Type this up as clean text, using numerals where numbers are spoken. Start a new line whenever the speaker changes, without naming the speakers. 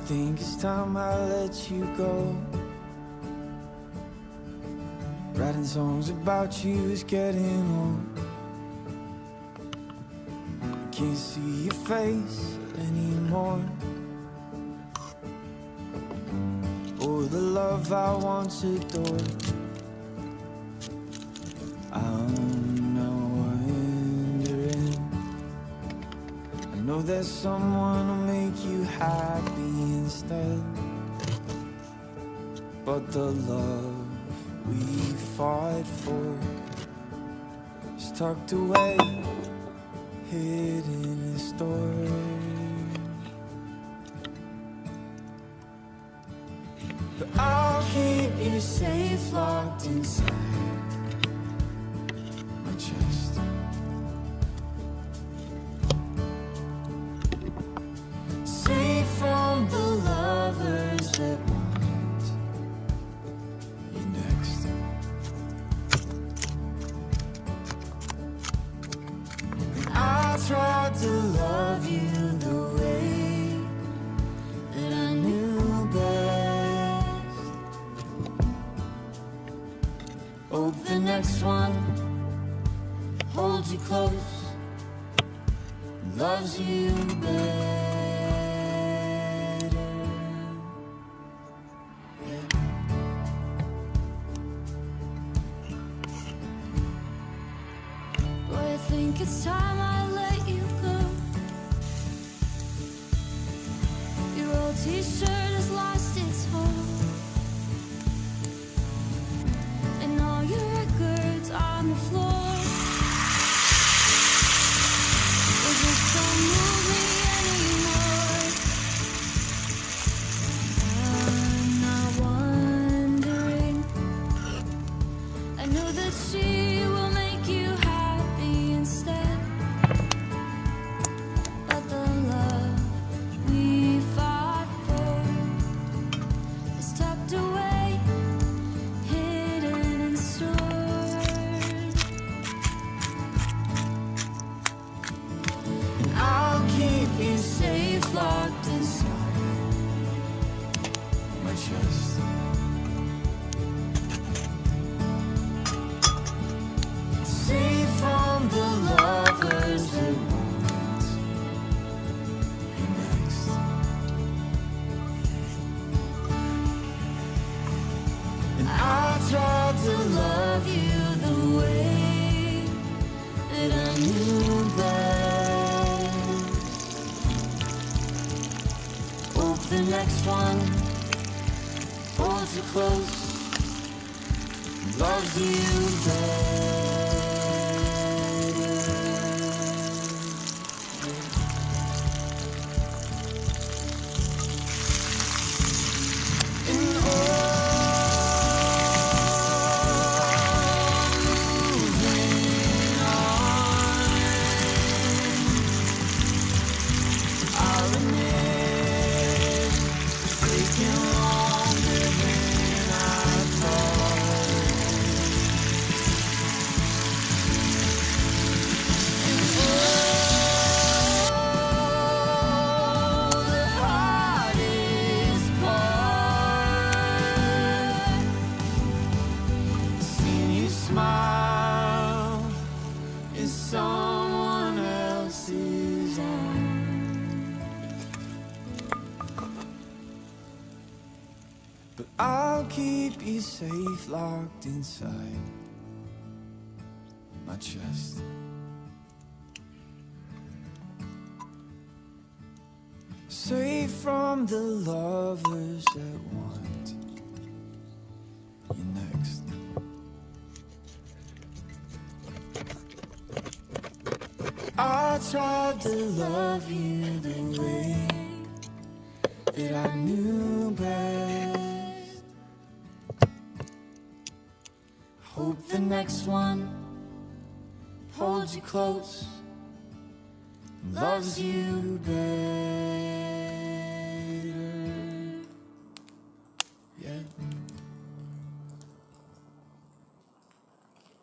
think it's time I let you go. Writing songs about you is getting old. I can't see your face anymore. Oh, the love I once adored. I'm now wondering. I know there's someone who'll make you happy instead, but the love we fought for is tucked away, hidden in storage. But I'll keep you safe, locked inside my chest. Safe from the lovers that want you next. And I tried to love you the way that I knew best. Hope the next one holds you close, loves you better. Boy, I think it's time I let you go. Your old t-shirt has lost its hold, and all your records on the floor. They just don't move me anymore. I'm not wondering. I know that she will make you happy instead, but the love we fought for is tucked away, hidden and stored. And I'll keep you safe, locked inside my chest. Safe from the lovers that want you next. And I tried to love you the way that I knew best. Hope the next one holds you close, loves you better. And moving on, I'll admit it's taking longer than I thought. The hardest part, seeing you smile is someone else's arm. But I'll keep you safe, locked inside my chest. Safe from the lovers that want you next. I tried to love you the way that I knew best. Hope the next one holds you close, loves you better. Yeah.